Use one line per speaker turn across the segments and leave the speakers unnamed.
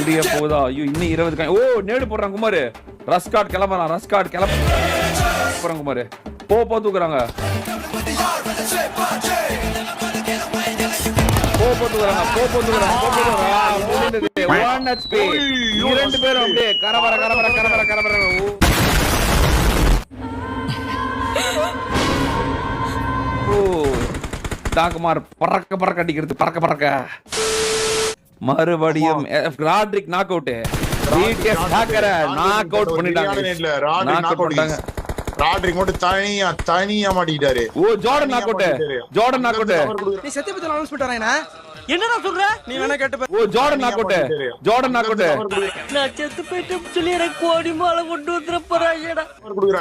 முடிய போதா? ஐயோ இன்னும் 20. ஓ நேடு போடுறாங்க குமார். ரஸ்காட் கிளம்பலாம். ரஸ்காட் போறாங்க குமார். போ தூக்குறாங்க. One HP. 2 பேரும் அப்படியே கரவர. ஓ தாக்குமார் பறக்க அடிக்கிறது. பறக்க மறுபடியும் ராட்ரிக் நாக் அவுட். பிடிஎஸ் ஹேக்கரை நாக் அவுட் பண்ணிட்டாங்க.
ராட்ரிக் மட்டும் தனியா மாட்டிட்டாரு.
ஓ ஜார்டன் நாக் அவுட்.
நீ செத்து பத்தி அனௌன்ஸ் பண்ணிட்டாரேனா? என்னடா சொல்ற? நீ வேணா கேட்டு பாரு.
ஓ ஜார்டன் நாக் அவுட்.
நான் செத்து போயிட்டேன்னு சொல்லி எனக்கு கோடி மாலை கொண்டு வந்துற போறாங்கடா.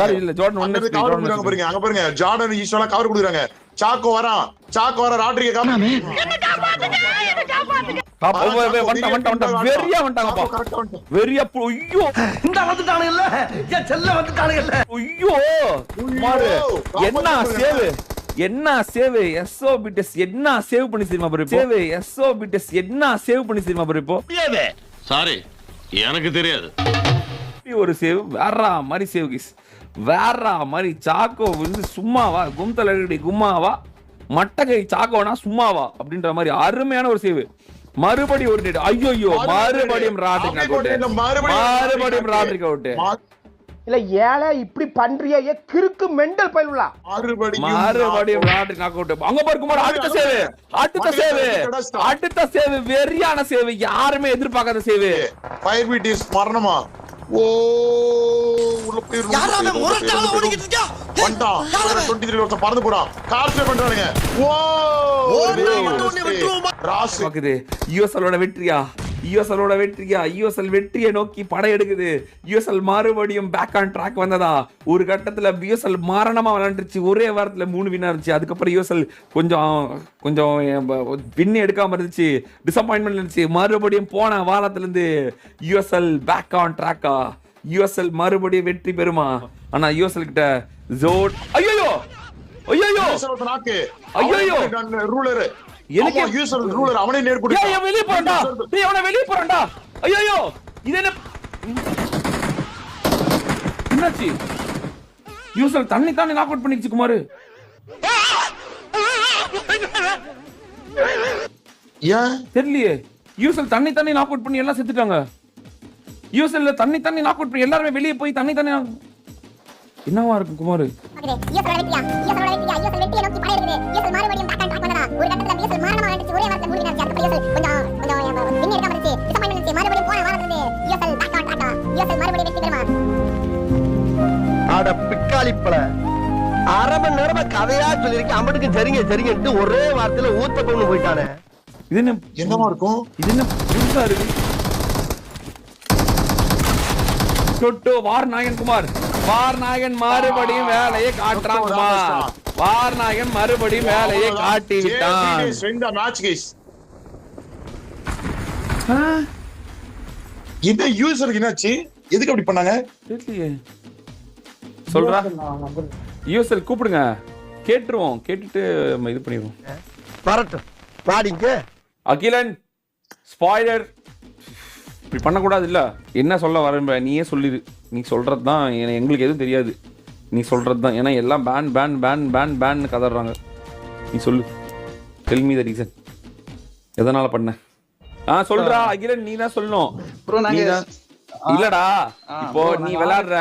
சரி இல்ல ஜார்டன் ஒன்னு
கவர் குடுறாங்க பாருங்க. அங்க பாருங்க ஜார்டன் ஈஸ்வரா கவர் குடுறாங்க. சாக்கோ வர ராட்ரிக் காப்பாத்துங்க. என்ன காப்பாத்துங்க.
வெறியா வந்துட்டாங்கப்பா. வெறியா ஐயோ
இந்த வந்துட்டானே இல்ல. ஏன் செல்ல வந்துட்டானே இல்ல.
ஐயோ மாரு என்ன சேவ் எஸ்ஓபிடிஎஸ் என்ன சேவ் பண்ணி தெரியுமா ப்ரோ? சேவ் பண்ணி தெரியுமா ப்ரோ? இப்போ
சாரி எனக்கு தெரியாது.
ஒரு சேவ் வேற மாதிரி சேவ் கிஸ் வேற மாதிரி. சாக்கோ வந்து சும்மாவா கும்தலடி கும்மாவா மட்டகை சாக்கோனா சும்மாவா அப்படின்ற மாதிரி அருமையான ஒரு சேவ். மறுபடியும் ஒரு டேட். ஐயோ மறுபடியும் ராட்ரிக் அவுட்.
இல்ல ஏழை இப்படி பண்றியே கிறுக்கு மெண்டல் பயிலுலா.
மறுபடியும் ராட்ரிக் நாக் அவுட். அங்க பாரு குமார். அடுத்த சேவ் வெறியான சேவ். யாருமே எதிர்பார்க்காத சேவ்.
ஃபயர் பீட் இஸ் மரணமா. ஓ உள்ள போய்
யாராவது முரட்டால ஓடிக்கிட்டு இருக்கா?
வண்டா 23 வருஷம் பறந்து போறான். கார்ஸ் பண்றானுங்க. ஓ ராஸ்
பாக்குது. யுஎஸ்எல் வெற்றியா? யுஎஸ்எல் வெற்றியை நோக்கி படை எடுக்குது. யுஎஸ்எல் மறுபடியும் பேக் ஆன் ட்ராக் வந்ததா? ஒரு கட்டத்துல யுஎஸ்எல் மாரணமா விளையாண்டுச்சு. ஒரே வாரத்துல 3 வின் இருந்துச்சு. அதுக்கப்புறம் யுஎஸ்எல் கொஞ்சம் வின் எடுக்காம இருந்துச்சு. டிசப்பாயின்மெண்ட் இருந்துச்சு. மறுபடியும் போன வாரத்துல இருந்து யுஎஸ்எல் பேக் ஆன் ட்ராக்கா? யுஎஸ்எல் மறுபடியும் வெற்றி பெறுமா? ஆனா யுஎஸ்எல் கிட்ட ஜோட் ஐயோ
ரூலர்
எனக்கு
யூசர் ரூலர் அவனே நேர் குடி.
ஏய் வெளிய போறடா. ஐயோ இது என்ன என்னாச்சு? யூசர் தண்ணி நாக் அவுட் பண்ணிச்சு குமார்.
ஏன்
தெரியலையே. யூசர் தண்ணி நாக் அவுட் பண்ணி எல்லாம் செத்துட்டாங்க. யூசர்ல தண்ணி நாக் அவுட் பண்ணி எல்லாரும் வெளிய போய் தண்ணி என்னவா இருக்கும் குமார்?
அட பிக்காளிப்பல அரை மணி நேரமா கதையா சொல்லிருக்கேன். அம்பட்டுக்கு சரிங்க ஒரே வார்த்தையில ஊத்த கொண்டு போயிட்டானே.
இது
என்னவா இருக்கும்?
இது என்ன புதுசா இருக்கு? சொட்டு வார்நாயகன் குமார். வார்நாயகன் மறுபடியும் வேலையை காட்டுறான் குமார். வார்நாயகன் மறுபடியும் வேலையை காட்டி விட்டான்.
இந்த யூசருக்கு என்னாச்சு? எதுக்கு அப்படி பண்ணாங்க?
தெரியலையே. சொல்றா யூசர் கூப்பிடுங்க. கேட்டுட்டு இது பண்ணிடுவோம்.
வரட்டும் பாடிங்க.
அகிலன் ஸ்பாய்லர் இப்படி பண்ணக்கூடாது. இல்ல என்ன சொல்ல வரேன் நீயே சொல்லிடு. நீ சொல்றது தான் எங்களுக்கு எதுவும் தெரியாது. நீ சொல்றது தான். ஏன்னா எல்லாம் பேன் கதறாங்க. நீ சொல்லு. Tell me the reason. எதனால பண்ண? சொல்றா அகிலன். நீ தான் சொல்லணும். இல்லடா இப்போ நீ விளையாடுற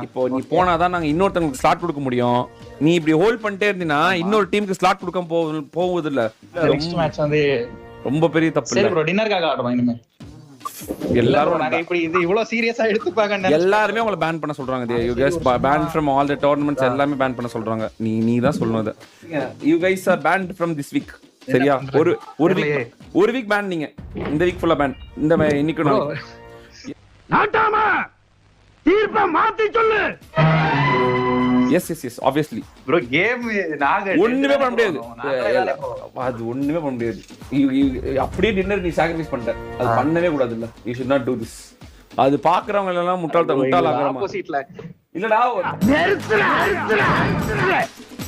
இப்போ நீ போனாதான் நாங்க இன்னொருத்தங்களுக்கு ஸ்லாட் கொடுக்க முடியும். நீ இப்படி ஹோல்ட் பண்ணிட்டே இருந்தீனா இன்னொரு டீமுக்கு ஸ்லாட் கொடுக்க போவது இல்ல. ரொம்ப பெரிய தப்பு இல்ல ப்ரோ. டின்னர்காக ஆடுறோம் இனிமே. எல்லாரும் நாங்க இப்படி இது இவ்வளவு சீரியஸா எடுத்துப்பாங்க. எல்லாரும் உங்களை பேன் பண்ண சொல்றாங்க. You guys ban from all the tournaments. எல்லாமே பேன் பண்ண சொல்றாங்க. நீ தான் சொல்லணும் அத. You guys are banned from this week. சரியா? ஒரு வீக் பேன். நீங்க இந்த வீக் ஃபுல்லா பேன். இந்த இன்னைக்கு நாட்டாம தீர்ப்பை மாத்தி சொல்லு. S obviously bro. கேம் நாங்க ஒண்ணுமே பண்ண முடியாது. அது ஒண்ணுமே பண்ண முடியாது. அப்படியே டின்னர் நீ சாக்ரிஃபைஸ் பண்ணிட்ட. அது பண்ணவே கூடாது. இல்ல you should not to this. அது பாக்குறவங்க எல்லாம் முட்டாளாக்குறமா. இல்லடா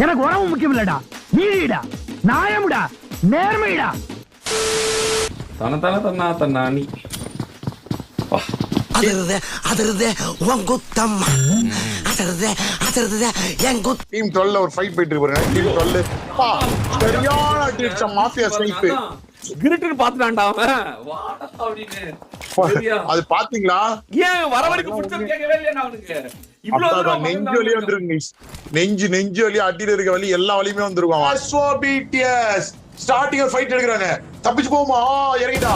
எனக்கு உறவு முக்கியம் இல்லடா. நீடா நியாயம்டா நேர்மைடா.
தன்னானி
டீம் 12 ஒரு ஃபைட் போயிட்டு இருக்கு பாருங்க. டீம் 12 சரியான அடிச்ச மாஃபியா ஸ்னைப்.
கிரிட்னு பாத்துட்டான்டா அவன். வாடா அப்படின்னு.
அது பாத்தீங்களா?
ஏன் வர வரைக்கும் ஃபுட்ஸ்டெப் கேட்கவே இல்லையா அவனுக்கு? இவ்வளவு தூரம்
நெஞ்சு வலி வந்துருங்க. நெஞ்சு வலி, அடியில இருக்க வலி, எல்லா வலியுமே வந்துருக்கும். SOBTS ஸ்டார்டிங் ஒரு ஃபைட் எடுக்கறாங்க. தப்பிச்சு போமா இறங்கிடா.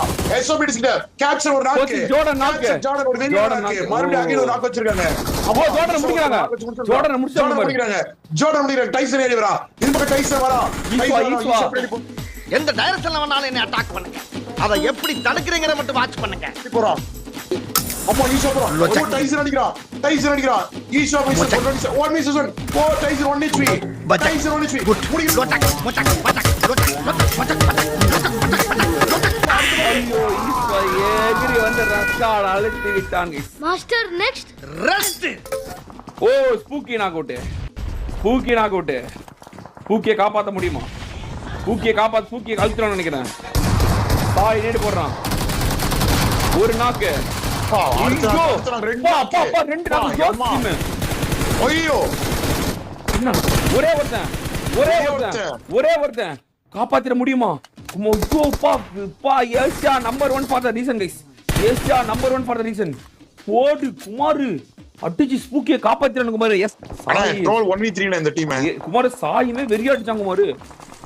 SOBTS கிட்ட கேப்சர் ஒரு நாக்கு.
ஜோர்டன் நாக்கு.
ஜோர்டன் ஒரு வெரி நாக்கு. மறுபடியும் அகைன் ஒரு நாக்கு வச்சிருக்காங்க.
அப்போ ஜோர்டன் முடிக்கறாங்க. ஜோர்டன் முடிச்சாங்க.
ஜோர்டன் முடிக்கறாங்க. டைசன் ஏறி வரா. இந்த பக்கம் டைசன் வரா.
ஈஸ்வா.
எந்த டைரக்ஷன்ல வேணாலும் என்ன அட்டாக் பண்ணுங்க. அத எப்படி தடுக்கறீங்கற மட்டும் வாட்ச் பண்ணுங்க.
போறோம். அம்மா ஈஷா போறோம். ஓ டைசன் அடிக்கிறான். ஈஷா போய் 1 மிஸ் 1. ஓ டைசன் 1 HP. Tyson 1 HP.
ஐயோ ஈஸ்வா எகிரி வந்து ரஸ்கால அழுத்தி விட்டான் गाइस.
Master next
rest.
ஓ ஸ்பூக்கி நாக் அவுட். ஸ்பூக்கியை காப்பாத்த முடியுமா? ஸ்பூக்கியை அழுத்துறான்னு நினைக்கிறேன். பாய் நேடு போடுறான். ஒரு நாக்கு.
ரெண்டு நாக்கு. ஐயோ
என்ன ஒரே ஒருத்தன் காப்பாத்திர முடியுமா? Asia number 1 for the reason guys. Asia number 1 for the reason. போடு குமார் அடிச்சு ஸ்பூக்கியை காப்பாத்திரானு குமார். எஸ்
ட்ரோல் 1v3 இந்த டீம்.
குமார் சாயுமே வெறியா அடிச்சாங்க குமார்.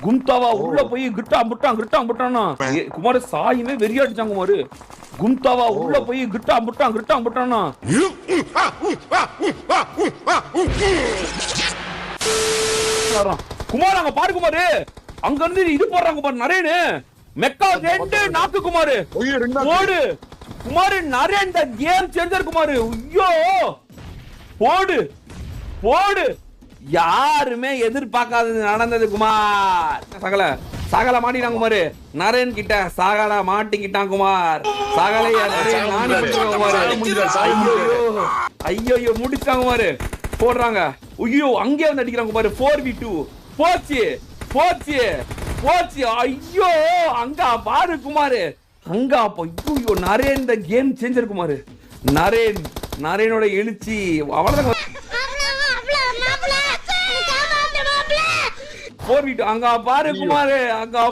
கும்தாவா உள்ள போய் கிட்டா முட்டானா. குமார் சாயுமே வெறியா அடிச்சாங்க குமார். கும்தாவா உள்ள போய் கிட்டா முட்டானா. குமார் அங்க பாரு குமார். அங்க இருந்து இது போடுறாங்க குமார். நரேன் மெக்கா 2 நாக்கு குமார். போடு Kumar. Naren the game changer Kumar. ஐயோ போடு. யாருமே எதிர்பார்க்காதது நடந்தது குமார். சகல மாட்டிட்டான் குமார். நரேன் கிட்ட சகல மாட்டிக்கிட்டான் குமார். சகலையா நரேன் நானி பண்ணிட்டான் குமார். ஐயோ முடிச்சாங்க குமார். போடுறாங்க. ஐயோ அங்கே வந்து அடிக்கிறாங்க குமார். 4v2 போச்சு. ஐயோ அங்க பாரு குமார். அங்க அப்போ ஐயோ Naren the game changer Kumar. நரேனோட எழுச்சி அவ்வளவுதான். 4v2 அங்க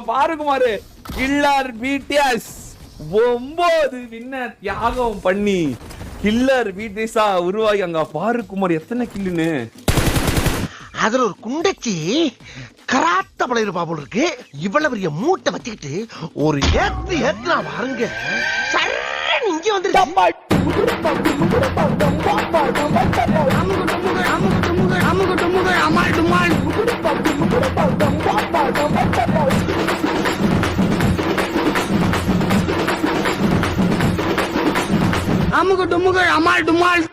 பாரு குமார். கில்லர் பிடிஎஸ் 9 வின்ன தியாகம் பண்ணி கில்லர் பிடிஎஸ்ஸா உருவாகி அங்க பாரு குமார் எத்தனை கில்லுன்னு.
அதுல ஒரு குண்டச்சி கராத்த பழைய பாபுல் இருக்கு. இவ்வளவு பெரிய மூட்டை வச்சுக்கிட்டு ஒரு ஏத்து பாருங்க. இங்க வந்து
அமுகு டுமுகு அமால் டுமால்.